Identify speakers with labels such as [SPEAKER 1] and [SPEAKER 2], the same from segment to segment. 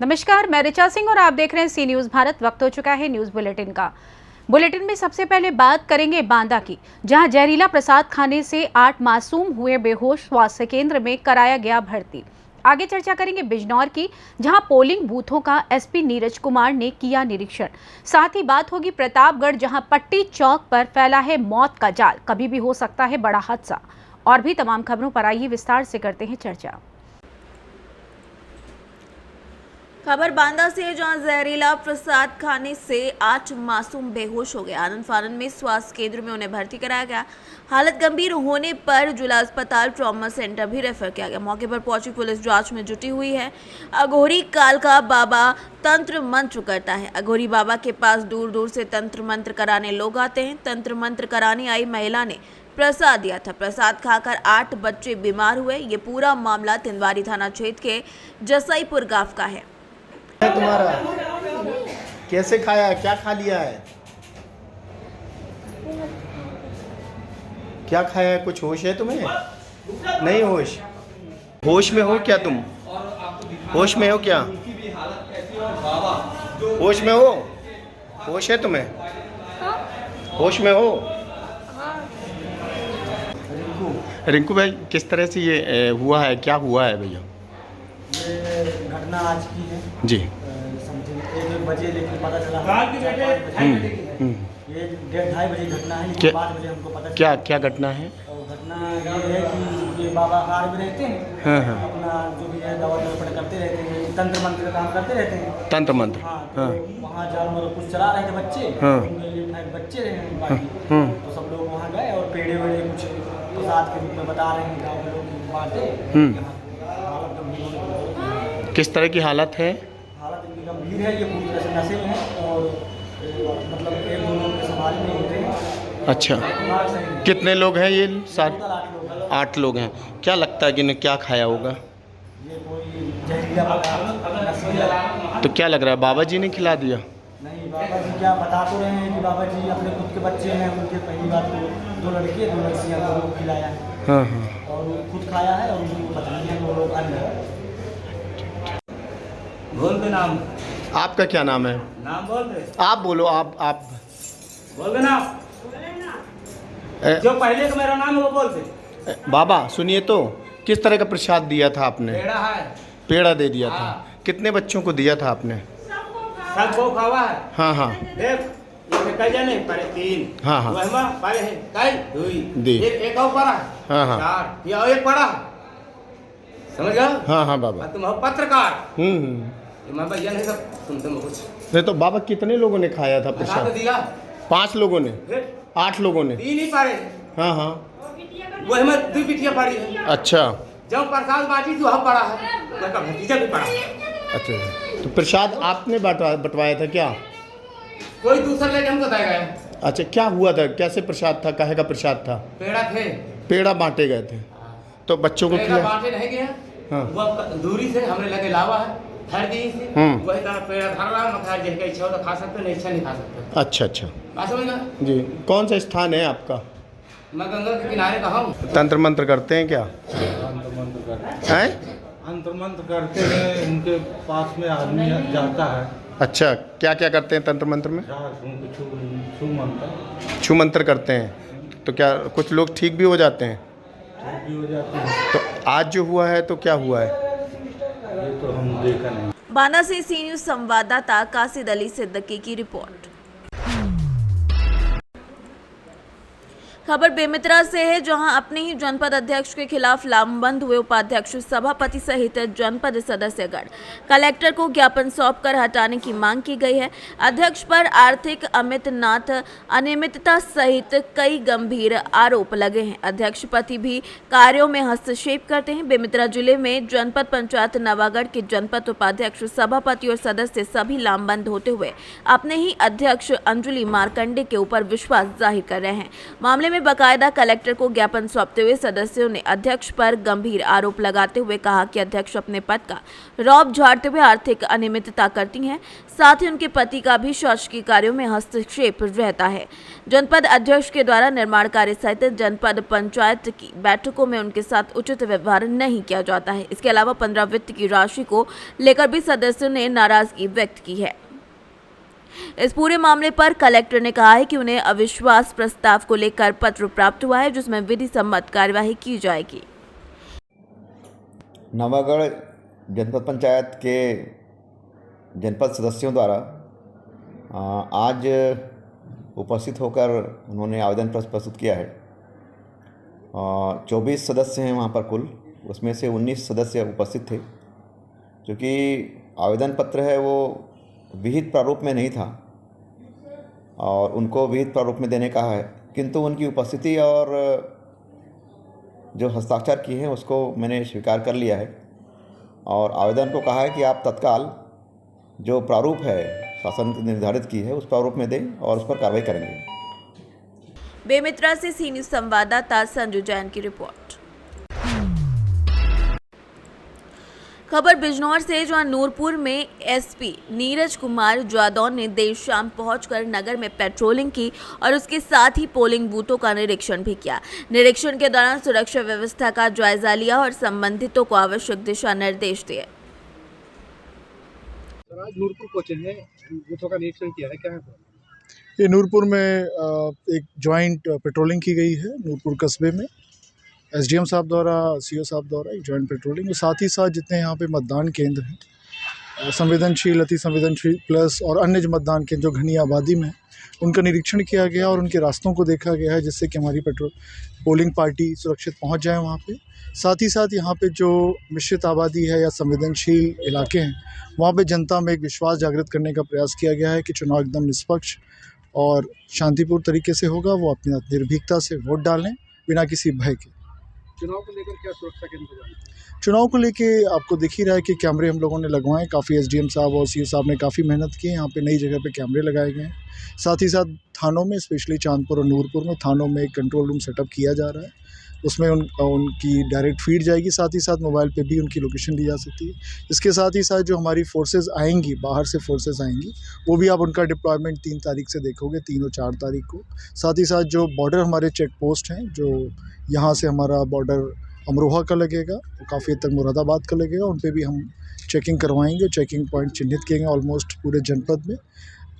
[SPEAKER 1] नमस्कार, मैं ऋचा सिंह और आप देख रहे हैं सी न्यूज़ भारत। वक्त हो चुका है न्यूज़ बुलेटिन का। बुलेटिन में सबसे पहले बात करेंगे बांदा की, जहां जहरीला प्रसाद खाने से 8 मासूम हुए बेहोश, स्वास्थ्य केंद्र में कराया गया भर्ती। आगे चर्चा करेंगे बिजनौर की, जहां पोलिंग बूथों का एसपी नीरज कुमार ने किया निरीक्षण। साथ ही बात होगी प्रतापगढ़, जहां पट्टी चौक पर फैला है मौत का जाल, कभी भी हो सकता है बड़ा हादसा। और भी तमाम खबरों पर आइए विस्तार से करते हैं चर्चा।
[SPEAKER 2] खबर बांदा से, जहां जहरीला प्रसाद खाने से 8 मासूम बेहोश हो गए। आनंद फानंद में स्वास्थ्य केंद्र में उन्हें भर्ती कराया गया। हालत गंभीर होने पर जिला अस्पताल ट्रॉमा सेंटर भी रेफर किया गया। मौके पर पहुंची पुलिस जांच में जुटी हुई है। अघोरी काल का बाबा तंत्र मंत्र करता है। अघोरी बाबा के पास दूर दूर से तंत्र मंत्र कराने लोग आते हैं। तंत्र मंत्र कराने आई महिला ने प्रसाद दिया था। प्रसाद खाकर 8 बच्चे बीमार हुए। ये पूरा मामला तिंदवारी थाना क्षेत्र के जसाईपुर गांव का है।
[SPEAKER 3] तुम्हारा कैसे खाया, क्या खा लिया है, क्या खाया है? कुछ होश है तुम्हें? नहीं होश? होश में हो क्या तुम? होश में हो क्या? होश में हो? होश है तुम्हें? होश में हो? रिंकू भाई, किस तरह से ये हुआ है, क्या हुआ है भैया?
[SPEAKER 4] ये घटना आज की है
[SPEAKER 3] जी।
[SPEAKER 4] समथिंग 1 बजे, लेकिन पता चला ये 1:30 बजे घटना है, लेकिन 5 बजे हमको पता
[SPEAKER 3] क्या क्या घटना है?
[SPEAKER 4] तो घटना ये है कि ये बाबा हार में रहते हैं।
[SPEAKER 3] हाँ।
[SPEAKER 4] अपना जो भी है दवा दर्पण करते रहते हैं, तंत्र मंत्र का काम करते रहते हैं।
[SPEAKER 3] तंत्र मंत्र।
[SPEAKER 4] हाँ, तो वहाँ जानवर कुछ चला रहे थे बच्चे।
[SPEAKER 3] हाँ।
[SPEAKER 4] उनके लिए बच्चे रहे बाकी। तो सब लोग वहाँ गए और पेड़े वेड़े कुछ प्रसाद के रूप में बता रहे हैं, गाँव के लोग बांटे।
[SPEAKER 3] किस तरह की हालत है?
[SPEAKER 4] हालत इतनी गंभीर है, ये पूरी तरह से नशे में है और मतलब 1-2 लोग के संभाल नहीं होते हैं।
[SPEAKER 3] अच्छा,
[SPEAKER 4] दिमाग सही नहीं।
[SPEAKER 3] कितने लोग हैं ये? सात
[SPEAKER 4] टोटल 8 लोग हैं।
[SPEAKER 3] 8 लोग हैं। क्या लगता है कि इन्हें क्या खाया होगा?
[SPEAKER 4] ये कोई जहरीला पदार्थ, नशीला।
[SPEAKER 3] तो क्या लग रहा है, बाबा जी ने खिला दिया?
[SPEAKER 4] नहीं, बाबा जी क्या बता तो रहे हैं कि बाबा जी अपने खुद के बच्चे हैं, उनके पहली बात तो 2 लड़के 2 लड़कियाँ को खिलाया है।
[SPEAKER 3] हाँ हाँ।
[SPEAKER 4] और वो खुद खाया है और उनको पता नहीं है, 2 लोग अन्य हैं। बोल दे नाम।
[SPEAKER 3] आपका क्या नाम है?
[SPEAKER 4] नाम बोल दे।
[SPEAKER 3] आप बोलो। आप
[SPEAKER 4] बोल दे नाम। जो पहले का मेरा नाम है वो बोल दे।
[SPEAKER 3] बाबा सुनिए तो, किस तरह का प्रसाद दिया था आपने?
[SPEAKER 4] पेड़ा है।
[SPEAKER 3] पेड़ा दे दिया था।
[SPEAKER 4] हाँ।
[SPEAKER 3] कितने बच्चों को दिया था आपने?
[SPEAKER 4] सबको खावा है।
[SPEAKER 3] हाँ हाँ।
[SPEAKER 4] देख, ये कई जने परे 3।
[SPEAKER 3] हाँ हाँ।
[SPEAKER 4] वहमा परे है कई 2
[SPEAKER 3] दे।
[SPEAKER 4] एक और पड़ा।
[SPEAKER 3] हाँ हाँ।
[SPEAKER 4] 4 या एक पड़ा। समझ गया?
[SPEAKER 3] हाँ हाँ बाबा।
[SPEAKER 4] तुम हो पत्रकार। मैं भैया नहीं सब सुनते हो कुछ।
[SPEAKER 3] नहीं तो बाबा, कितने लोगों ने खाया था
[SPEAKER 4] बता तो
[SPEAKER 3] प्रसाद?
[SPEAKER 4] दिया।
[SPEAKER 3] 5 लोगों ने?
[SPEAKER 4] फिर
[SPEAKER 3] 8 लोगों ने?
[SPEAKER 4] 3 ही पारे।
[SPEAKER 3] हाँ हाँ।
[SPEAKER 4] वही में 2 पिटिया पड़ी है।
[SPEAKER 3] अच्छा
[SPEAKER 4] जब प्रसाद बांटी थी वहाँ पड़ा है, उसका भतीजा भी पड़ा है।
[SPEAKER 3] अच्छा, तो प्रसाद आपने बंटवाया था क्या?
[SPEAKER 4] कोई दूसरा लेके हमको दे गए।
[SPEAKER 3] अच्छा, क्या हुआ था? कैसे प्रसाद था? काहे का प्रसाद था?
[SPEAKER 4] पेड़ा थे।
[SPEAKER 3] पेड़ा बांटे गए थे, तो बच्चों को
[SPEAKER 4] पेड़ा
[SPEAKER 3] खिलाया?
[SPEAKER 4] बांटे नहीं गए।
[SPEAKER 3] हाँ।
[SPEAKER 4] वो दूरी से हमने लगे लावा है, हर दी से वही तरह पेड़ा धर रहा है। मतलब जिनका इच्छा हो तो खा सकते, नहीं इच्छा नहीं खा सकते।
[SPEAKER 3] अच्छा अच्छा
[SPEAKER 4] बात समझ गए?
[SPEAKER 3] जी। कौन सा स्थान है आपका?
[SPEAKER 4] मैं गंगा के किनारे का हूँ।
[SPEAKER 3] तंत्र मंत्र करते हैं क्या? हैं?
[SPEAKER 5] अंतर मंत्र करते हैं, उनके पास में आदमी जाता है।
[SPEAKER 3] अच्छा, क्या क्या करते हैं तंत्र मंत्र में?
[SPEAKER 5] छू मंत्र
[SPEAKER 3] छू मंत्र करते हैं, तो क्या कुछ लोग ठीक भी हो जाते हैं?
[SPEAKER 5] भी हो जाते हैं।
[SPEAKER 3] तो आज जो हुआ है तो क्या हुआ है?
[SPEAKER 5] ये तो हम देखा नहीं।
[SPEAKER 2] बांदा से सी न्यूज़ संवाददाता कासिद अली सिद्दीकी की रिपोर्ट। खबर बेमित्रा से है, जहां अपने ही जनपद अध्यक्ष के खिलाफ लामबंद हुए उपाध्यक्ष, सभापति सहित जनपद सदस्यगण कलेक्टर को ज्ञापन सौंपकर हटाने की मांग की गई है। अध्यक्ष पर आर्थिक अनियमितता सहित कई गंभीर आरोप लगे हैं। अध्यक्ष पति भी कार्यों में हस्तक्षेप करते हैं। बेमित्रा जिले में जनपद पंचायत नवागढ़ के जनपद उपाध्यक्ष, सभापति और सदस्य सभी लामबंद होते हुए अपने ही अध्यक्ष अंजुली मार्कंडे के ऊपर विश्वास जाहिर कर रहे हैं। मामले में में बाकायदा कलेक्टर को ज्ञापन सौंपते हुए सदस्यों ने अध्यक्ष पर गंभीर आरोप लगाते हुए कहा कि अध्यक्ष अपने पद का रौब झाड़ते हुए आर्थिक अनियमितता करती हैं। साथ ही उनके पति का भी शासकीय कार्यों में हस्तक्षेप रहता है। जनपद अध्यक्ष के द्वारा निर्माण कार्य सहित जनपद पंचायत की बैठकों में उनके साथ उचित व्यवहार नहीं किया जाता है। इसके अलावा 15 वित्त की राशि को लेकर भी सदस्यों ने नाराजगी व्यक्त की है। इस पूरे मामले पर कलेक्टर ने कहा है कि उन्हें अविश्वास प्रस्ताव को लेकर पत्र प्राप्त हुआ है, जिसमें विधि सम्मत कार्यवाही की जाएगी।
[SPEAKER 6] नवागढ़ जनपद पंचायत के जनपद सदस्यों द्वारा आज उपस्थित होकर उन्होंने आवेदन पत्र प्रस्तुत किया है। 24 सदस्य हैं वहाँ पर कुल, उसमें से 19 सदस्य उपस्थित थे। क्योंकि आवेदन पत्र है वो विहित प्रारूप में नहीं था और उनको विहित प्रारूप में देने का है, किंतु उनकी उपस्थिति और जो हस्ताक्षर किए हैं उसको मैंने स्वीकार कर लिया है और आवेदन को कहा है कि आप तत्काल जो प्रारूप है शासन निर्धारित की है उस प्रारूप में दें और उस पर कार्रवाई करेंगे।
[SPEAKER 2] बेमित्रा से सी न्यूज़ संवाददाता संजू जैन की रिपोर्ट। खबर बिजनौर से, जहां नूरपुर में एसपी नीरज कुमार जादौन ने देर शाम पहुंचकर नगर में पेट्रोलिंग की और उसके साथ ही पोलिंग बूथों का निरीक्षण भी किया। निरीक्षण के दौरान सुरक्षा व्यवस्था का जायजा लिया और संबंधितों को आवश्यक दिशा निर्देश दिए।
[SPEAKER 7] आज नूरपुर पहुंचे हैं, बूथों का निरीक्षण किया है, क्या है?
[SPEAKER 8] ये नूरपुर में एक जॉइंट पेट्रोलिंग की गई है। नूरपुर कस्बे में एसडीएम साहब द्वारा, सीओ साहब द्वारा एक जॉइंट पेट्रोलिंग, और साथ ही साथ जितने यहाँ पे मतदान केंद्र हैं संवेदनशील, अति संवेदनशील प्लस और अन्य जो मतदान केंद्र जो घनी आबादी में, उनका निरीक्षण किया गया और उनके रास्तों को देखा गया है, जिससे कि हमारी पोलिंग पार्टी सुरक्षित पहुँच जाए वहाँ पे। साथ ही साथ यहाँ पे जो मिश्रित आबादी है या संवेदनशील इलाके हैं, वहाँ पे जनता में एक विश्वास जागृत करने का प्रयास किया गया है कि चुनाव एकदम निष्पक्ष और शांतिपूर्ण तरीके से होगा। वो अपनी निर्भीकता से वोट डालें बिना किसी भय के।
[SPEAKER 7] चुनाव को लेकर क्या सुरक्षा के इंतजाम?
[SPEAKER 8] चुनाव को लेके आपको दिख ही रहा है कि कैमरे हम लोगों ने लगवाए, काफ़ी एसडीएम साहब और सीओ साहब ने काफ़ी मेहनत की है। यहाँ पे नई जगह पे कैमरे लगाए गए हैं। साथ ही साथ थानों में, स्पेशली चांदपुर और नूरपुर में थानों में एक कंट्रोल रूम सेटअप किया जा रहा है। उसमें उनकी डायरेक्ट फीड जाएगी। साथ ही साथ मोबाइल पे भी उनकी लोकेशन ली जा सकती है। इसके साथ ही साथ जो हमारी फोर्सेस आएंगी, बाहर से फोर्सेस आएंगी, वो भी आप उनका डिप्लॉयमेंट 3 तारीख से देखोगे, 3 और 4 तारीख को। साथ ही साथ जो बॉर्डर हमारे चेक पोस्ट हैं, जो यहाँ से हमारा बॉर्डर अमरोहा का लगेगा, वो काफ़ी हद तक मुरादाबाद का लगेगा, उन पर भी हम चेकिंग करवाएंगे। चेकिंग पॉइंट चिन्हित किए गए ऑलमोस्ट पूरे जनपद में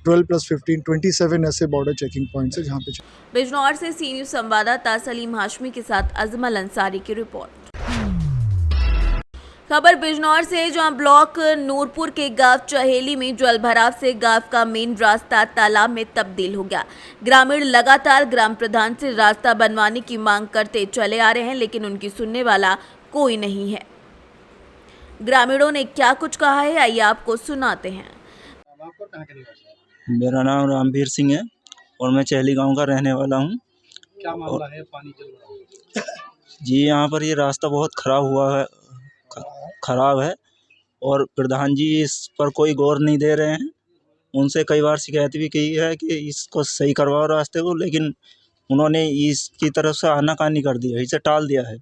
[SPEAKER 8] 12 + 15 27 ऐसे बॉर्डर चेकिंग पॉइंट्स है जहाँ पे।
[SPEAKER 2] बिजनौर से सी न्यूज़ संवाददाता सलीम हाशमी के साथ अजमल अंसारी की रिपोर्ट। खबर बिजनौर से, जहां ब्लॉक नूरपुर के गांव चहेली में जलभराव से गांव का मेन रास्ता तालाब में तब्दील हो गया। ग्रामीण लगातार ग्राम प्रधान से रास्ता बनवाने की मांग करते चले आ रहे हैं, लेकिन उनकी सुनने वाला कोई नहीं है। ग्रामीणों ने क्या कुछ कहा है, आइए आपको सुनाते हैं।
[SPEAKER 7] आपको कहाँ के निवासी?
[SPEAKER 9] मेरा नाम रामवीर सिंह है और मैं चहली गांव का रहने वाला हूं।
[SPEAKER 7] क्या मामला है? पानी चल रहा है
[SPEAKER 9] जी। यहाँ पर ये रास्ता बहुत खराब है और प्रधान जी इस पर कोई गौर नहीं दे रहे हैं। उनसे कई बार शिकायत भी की है कि इसको सही करवाओ रास्ते को, लेकिन उन्होंने इसकी तरफ से आनाकानी कर दी है, इसे टाल दिया है।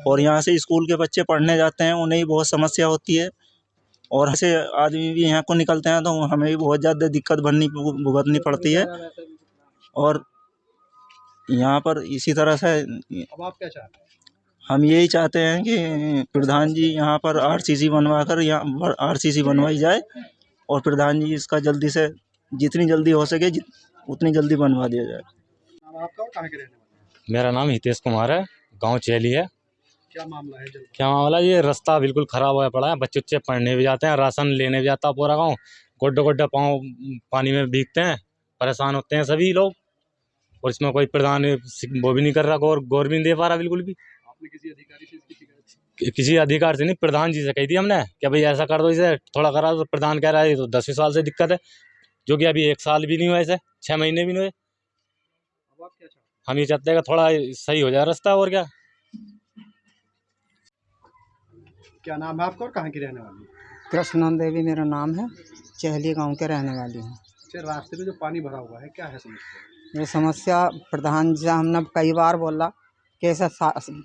[SPEAKER 9] और यहाँ से स्कूल के बच्चे पढ़ने जाते हैं, उन्हें भी बहुत समस्या होती है और ऐसे आदमी भी यहाँ को निकलते हैं तो हमें भी बहुत ज़्यादा दिक्कत भुगतनी पड़ती है। और यहाँ पर इसी तरह से
[SPEAKER 7] अब आप क्या चाहते हैं?
[SPEAKER 9] हम यही चाहते हैं कि प्रधान जी यहाँ पर आरसीसी बनवा कर यहाँ आरसीसी बनवाई जाए और प्रधान जी इसका जल्दी से जितनी जल्दी हो सके उतनी जल्दी बनवा दिया जाए।
[SPEAKER 7] नाम आपका और कहाँ के रहने वाले?
[SPEAKER 10] मेरा नाम हितेश कुमार है, गांव चेली है।
[SPEAKER 7] क्या मामला है?
[SPEAKER 10] क्या मामला? ये रास्ता बिल्कुल ख़राब हुआ पड़ा है। बच्चे पढ़ने भी जाते हैं, राशन लेने भी जाता है पूरा गाँव। गोड्डे पाँव पानी में भीगते हैं, परेशान होते हैं सभी लोग। और इसमें कोई प्रधान वो भी नहीं कर रहा, गौर भी नहीं दे पा रहा बिल्कुल भी।
[SPEAKER 7] आपने किसी अधिकारी से इसकी शिकायत?
[SPEAKER 10] किसी अधिकारी से नहीं, प्रधान जी से कही थी हमने कि भाई ऐसा कर दो, इसे थोड़ा करा दो। प्रधान कह रहा है तो 10 साल से दिक्कत है, जो कि अभी 1 साल भी नहीं हुआ, ऐसे 6 महीने भी नहीं हुए।
[SPEAKER 7] अब आप क्या चाहते हैं?
[SPEAKER 10] हम ये चाहते हैं कि थोड़ा सही हो जाए रास्ता। और क्या?
[SPEAKER 7] क्या नाम है आपका और कहाँ की रहने वाली?
[SPEAKER 11] कृष्णा देवी मेरा नाम है, चहली गांव के रहने वाली हूँ।
[SPEAKER 7] अच्छा, रास्ते में जो पानी भरा हुआ है, क्या है समस्या?
[SPEAKER 11] ये समस्या प्रधान जी से हमने कई बार बोला कि ऐसा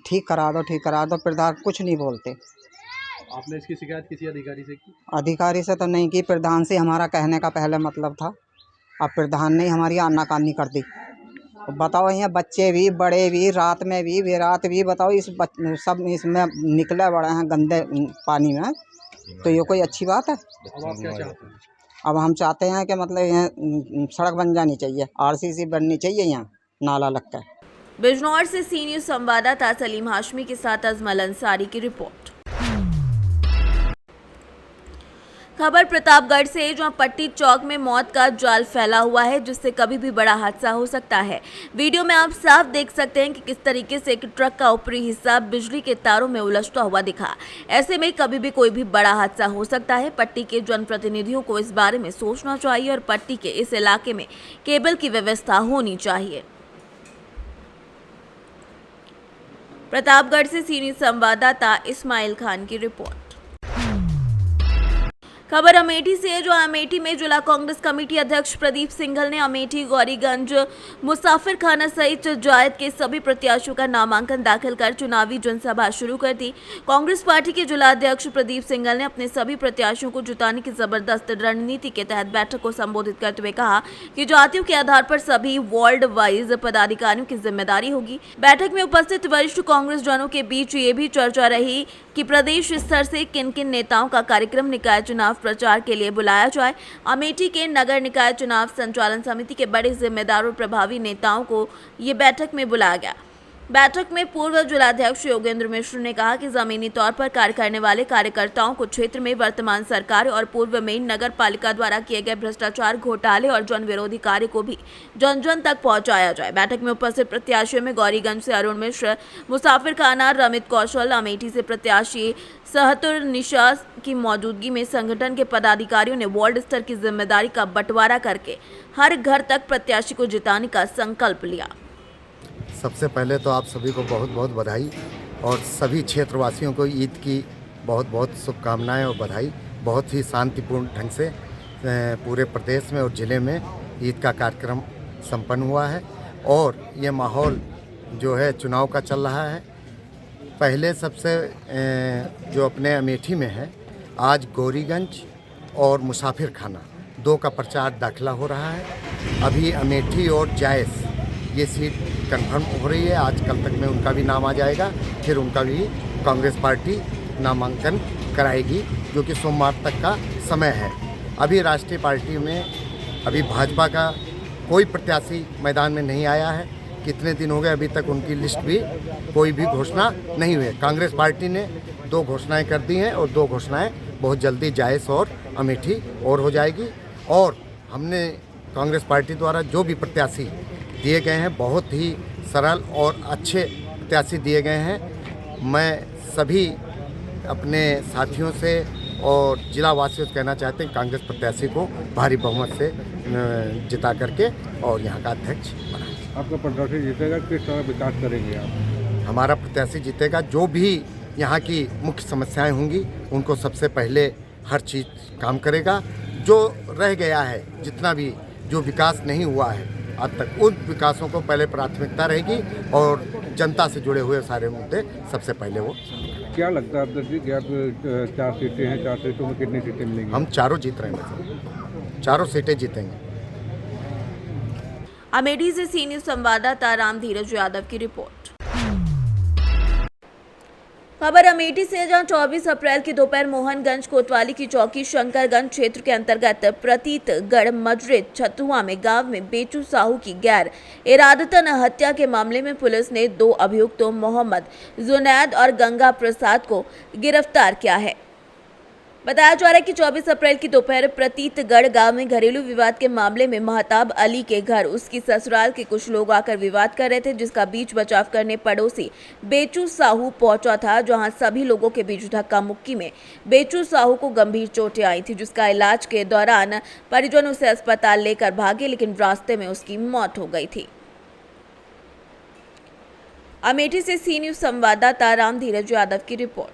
[SPEAKER 11] ठीक करा दो, प्रधान कुछ नहीं बोलते।
[SPEAKER 7] आपने इसकी शिकायत किसी अधिकारी से की?
[SPEAKER 11] अधिकारी से तो नहीं की, प्रधान से हमारा कहने का पहले मतलब था। अब प्रधान ने हमारी आनाकानी कर दी। बताओ, यहाँ बच्चे भी बड़े भी रात में भी बेरात भी, बताओ सब इसमें निकले बड़े हैं गंदे पानी में, तो ये कोई अच्छी बात है?
[SPEAKER 7] अब आप क्या चाहते हैं?
[SPEAKER 11] अब हम चाहते हैं कि मतलब यहाँ सड़क बन जानी चाहिए, RCC बननी चाहिए, यहाँ नाला लग कर।
[SPEAKER 2] बिजनौर से सी न्यूज़ संवाददाता सलीम हाशमी के साथ अजमल अंसारी की रिपोर्ट। खबर प्रतापगढ़ से, जहां पट्टी चौक में मौत का जाल फैला हुआ है, जिससे कभी भी बड़ा हादसा हो सकता है। वीडियो में आप साफ देख सकते हैं कि किस तरीके से एक ट्रक का ऊपरी हिस्सा बिजली के तारों में उलझता हुआ दिखा। ऐसे में कभी भी कोई भी बड़ा हादसा हो सकता है। पट्टी के जनप्रतिनिधियों को इस बारे में सोचना चाहिए और पट्टी के इस इलाके में केबल की व्यवस्था होनी चाहिए। प्रतापगढ़ से सी न्यूज़ संवाददाता इस्माइल खान की रिपोर्ट। खबर अमेठी से है, जो अमेठी में जिला कांग्रेस कमेटी अध्यक्ष प्रदीप सिंघल ने अमेठी, गौरीगंज, मुसाफिर खाना सहित जायद के सभी प्रत्याशियों का नामांकन दाखिल कर चुनावी जनसभा शुरू कर दी। कांग्रेस पार्टी के जिला अध्यक्ष प्रदीप सिंघल ने अपने सभी प्रत्याशियों को जिताने की जबरदस्त रणनीति के तहत बैठक को संबोधित करते हुए कहा कि जातियों के आधार पर सभी वार्ड वाइज पदाधिकारियों की जिम्मेदारी होगी। बैठक में उपस्थित वरिष्ठ कांग्रेस जनों के बीच ये भी चर्चा रही कि प्रदेश स्तर से किन किन नेताओं का कार्यक्रम निकाय चुनाव प्रचार के लिए बुलाया जाए। अमेठी के नगर निकाय चुनाव संचालन समिति के बड़े जिम्मेदार और प्रभावी नेताओं को ये बैठक में बुलाया गया। बैठक में पूर्व जिलाध्यक्ष योगेंद्र मिश्र ने कहा कि जमीनी तौर पर कार्य करने वाले कार्यकर्ताओं को क्षेत्र में वर्तमान सरकार और पूर्व में नगर पालिका द्वारा किए गए भ्रष्टाचार, घोटाले और जन विरोधी कार्य को भी जन जन तक पहुंचाया जाए। बैठक में उपस्थित प्रत्याशियों में गौरीगंज से अरुण मिश्र, मुसाफिर खाना रमित कौशल, अमेठी से प्रत्याशी सहतुर निशा की मौजूदगी में संगठन के पदाधिकारियों ने वार्ड स्तर की जिम्मेदारी का बंटवारा करके हर घर तक प्रत्याशी को जिताने का संकल्प लिया।
[SPEAKER 12] सबसे पहले तो आप सभी को बहुत बहुत बधाई और सभी क्षेत्रवासियों को ईद की बहुत बहुत शुभकामनाएं और बधाई। बहुत ही शांतिपूर्ण ढंग से पूरे प्रदेश में और ज़िले में ईद का कार्यक्रम संपन्न हुआ है और ये माहौल जो है चुनाव का चल रहा है। पहले सबसे जो अपने अमेठी में है, आज गौरीगंज और मुसाफिर खाना 2 का प्रचार दाखिला हो रहा है। अभी अमेठी और जायस ये सीट कंफर्म हो रही है। आज कल तक में उनका भी नाम आ जाएगा, फिर उनका भी कांग्रेस पार्टी नामांकन कराएगी, जो कि सोमवार तक का समय है। अभी राष्ट्रीय पार्टी में अभी भाजपा का कोई प्रत्याशी मैदान में नहीं आया है। कितने दिन हो गए, अभी तक उनकी लिस्ट भी कोई भी घोषणा नहीं हुई है। कांग्रेस पार्टी ने 2 घोषणाएं कर दी हैं और 2 घोषणाएं बहुत जल्दी जायस और अमेठी और हो जाएगी। और हमने कांग्रेस पार्टी द्वारा जो भी प्रत्याशी दिए गए हैं, बहुत ही सरल और अच्छे प्रत्याशी दिए गए हैं। मैं सभी अपने साथियों से और जिला वासियों से कहना चाहते हैं कांग्रेस प्रत्याशी को भारी बहुमत से जिता करके और यहाँ का अध्यक्ष बनाएं।
[SPEAKER 5] आपका प्रत्याशी जीतेगा, किस तरह विकास करेंगे आप?
[SPEAKER 12] हमारा प्रत्याशी जीतेगा, जो भी यहाँ की मुख्य समस्याएं होंगी उनको सबसे पहले हर चीज़ काम करेगा। जो रह गया है, जितना भी जो विकास नहीं हुआ है अब तक, उन विकासों को पहले प्राथमिकता रहेगी और जनता से जुड़े हुए सारे मुद्दे सबसे पहले वो।
[SPEAKER 5] क्या लगता है अध्यक्ष जी कि आप 4 सीटें हैं, 4 सीटों में कितनी सीटें मिलेंगी?
[SPEAKER 12] हम चारों जीत रहे हैं, चारों सीटें जीतेंगे।
[SPEAKER 2] अमेठी से सी न्यूज़ संवाददाता राम धीरज यादव की रिपोर्ट। खबर अमेठी से, जहां 24 अप्रैल की दोपहर मोहनगंज कोतवाली की चौकी शंकरगंज क्षेत्र के अंतर्गत प्रतीतगढ़ मजरिद छतुआ में गांव में बेचू साहू की गैर इरादतन हत्या के मामले में पुलिस ने 2 अभियुक्तों मोहम्मद जुनैद और गंगा प्रसाद को गिरफ्तार किया है। बताया जा रहा है कि 24 अप्रैल की दोपहर प्रतीतगढ़ गांव में घरेलू विवाद के मामले में महताब अली के घर उसकी ससुराल के कुछ लोग आकर विवाद कर रहे थे, जिसका बीच बचाव करने पड़ोसी बेचू साहू पहुंचा था, जहां सभी लोगों के बीच धक्का मुक्की में बेचू साहू को गंभीर चोटें आई थी, जिसका इलाज के दौरान परिजन उसे अस्पताल लेकर भागे, लेकिन रास्ते में उसकी मौत हो गई थी। अमेठी से सी न्यूज़ संवाददाता राम धीरज यादव की रिपोर्ट।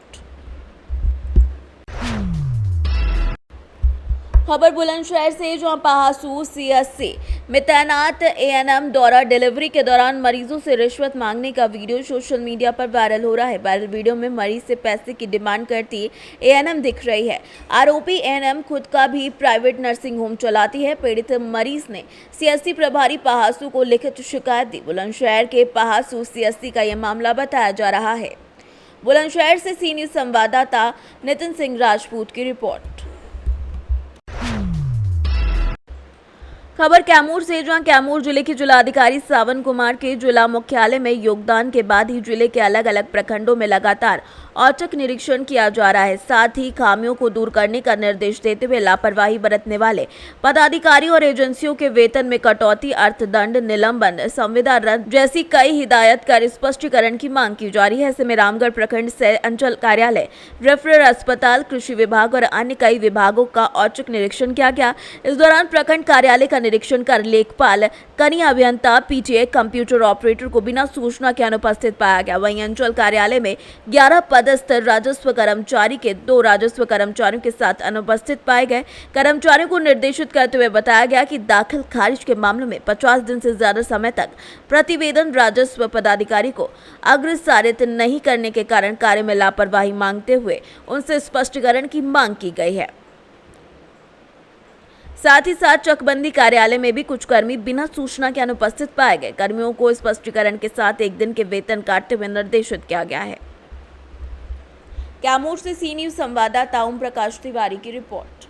[SPEAKER 2] खबर बुलंदशहर से, जहां पहासू सीएससी में तैनात एएनएम द्वारा डिलीवरी के दौरान मरीजों से रिश्वत मांगने का वीडियो सोशल मीडिया पर वायरल हो रहा है। वायरल वीडियो में मरीज से पैसे की डिमांड करती एएनएम दिख रही है। आरोपी एएनएम खुद का भी प्राइवेट नर्सिंग होम चलाती है। पीड़ित मरीज ने सीएससी प्रभारी पहासू को लिखित शिकायत दी। बुलंदशहर के पहासू सीएससी का यह मामला बताया जा रहा है। बुलंदशहर से सी न्यूज़ संवाददाता नितिन सिंह राजपूत की रिपोर्ट। खबर कैमूर से, जहां कैमूर जिले के जिलाधिकारी सावन कुमार के जिला मुख्यालय में योगदान के बाद ही जिले के अलग अलग प्रखंडों में लगातार औचक निरीक्षण किया जा रहा है। साथ ही खामियों को दूर करने का निर्देश देते हुए लापरवाही बरतने वाले पदाधिकारियों और एजेंसियों के वेतन में कटौती, अर्थदंड, निलंबन, संविदा रद्द जैसी कई हिदायत कर स्पष्टीकरण की मांग की जा रही है। ऐसे में रामगढ़ प्रखंड से अंचल कार्यालय, रेफरल अस्पताल, कृषि विभाग और अन्य कई विभागों का औचक निरीक्षण किया गया। इस दौरान प्रखंड कार्यालय का निरीक्षण कर लेखपाल, कनीय अभियंता, पीटीए, कंप्यूटर ऑपरेटर को बिना सूचना के अनुपस्थित पाया गया। वहीं अंचल कार्यालय में 11 पदस्थ राजस्व कर्मचारी के 2 राजस्व कर्मचारियों के साथ अनुपस्थित पाए गए। कर्मचारियों को निर्देशित करते हुए बताया गया कि दाखिल खारिज के मामलों में 50 दिन से ज्यादा समय तक प्रतिवेदन राजस्व पदाधिकारी को अग्रसारित नहीं करने के कारण कार्य में लापरवाही मांगते हुए उनसे स्पष्टीकरण की मांग की गई है। साथ ही साथ चकबंदी कार्यालय में भी कुछ कर्मी बिना सूचना के अनुपस्थित पाए गए। कर्मियों को स्पष्टीकरण के साथ 1 दिन के वेतन काटते हुए निर्देशित किया गया है। कैमूर से सी न्यूज़ संवाददाता ओम प्रकाश तिवारी की रिपोर्ट।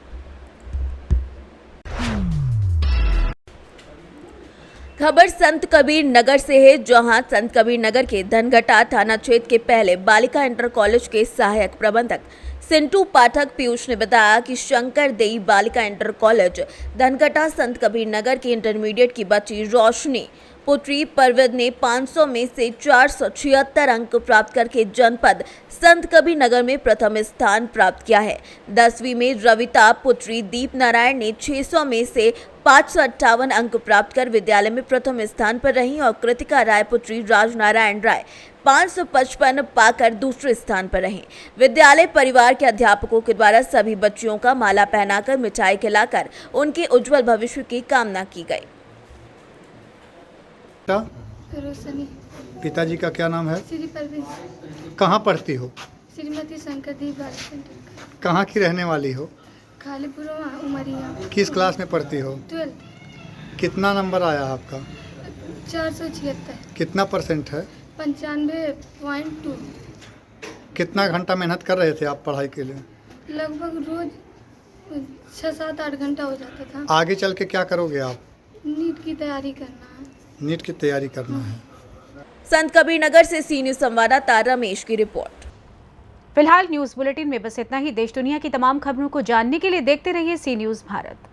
[SPEAKER 2] खबर संत कबीर नगर से है, जहां संत कबीर नगर के धनघटा थाना क्षेत्र के पहले बालिका इंटर कॉलेज के सहायक प्रबंधक सिंटू पाठक पीयूष ने बताया कि शंकर देई बालिका इंटर कॉलेज धनघटा संत कबीर नगर की इंटरमीडिएट की बच्ची रोशनी पुत्री परवेद ने 500 में से 476 अंक प्राप्त करके जनपद संत कबीर नगर में प्रथम स्थान प्राप्त किया है। 10वीं में रविता पुत्री दीप नारायण ने 600 में से 558 अंक प्राप्त कर विद्यालय में प्रथम स्थान पर रही और कृतिका राय पुत्री राजनारायण राय 555 पाकर दूसरे स्थान पर रही। विद्यालय परिवार के अध्यापकों के द्वारा सभी बच्चियों का माला पहनाकर मिठाई खिलाकर उनके उज्जवल भविष्य की कामना की गई।
[SPEAKER 13] रोशनी।
[SPEAKER 7] पिताजी का क्या नाम है?
[SPEAKER 13] श्री परवीन।
[SPEAKER 7] कहाँ पढ़ती हो?
[SPEAKER 13] श्रीमती शंकर देवी बालिका सेंटर।
[SPEAKER 7] कहाँ की रहने वाली हो?
[SPEAKER 13] खालीपुरा उमरिया।
[SPEAKER 7] किस क्लास में पढ़ती हो?
[SPEAKER 13] 12th।
[SPEAKER 7] कितना नंबर आया आपका?
[SPEAKER 13] 476।
[SPEAKER 7] कितना % है?
[SPEAKER 13] 95.2।
[SPEAKER 7] कितना घंटा मेहनत कर रहे थे आप पढ़ाई के लिए?
[SPEAKER 13] लगभग रोज 6-7-8 घंटा हो जाता था।
[SPEAKER 7] आगे चल के क्या करोगे आप?
[SPEAKER 13] नीट की तैयारी करना है।
[SPEAKER 7] नीट की तैयारी करना है।
[SPEAKER 2] संत कबीर नगर से सी न्यूज़ संवाददाता रमेश की रिपोर्ट।
[SPEAKER 1] फिलहाल न्यूज़ बुलेटिन में बस इतना ही। देश दुनिया की तमाम खबरों को जानने के लिए देखते रहिए सी न्यूज़ भारत।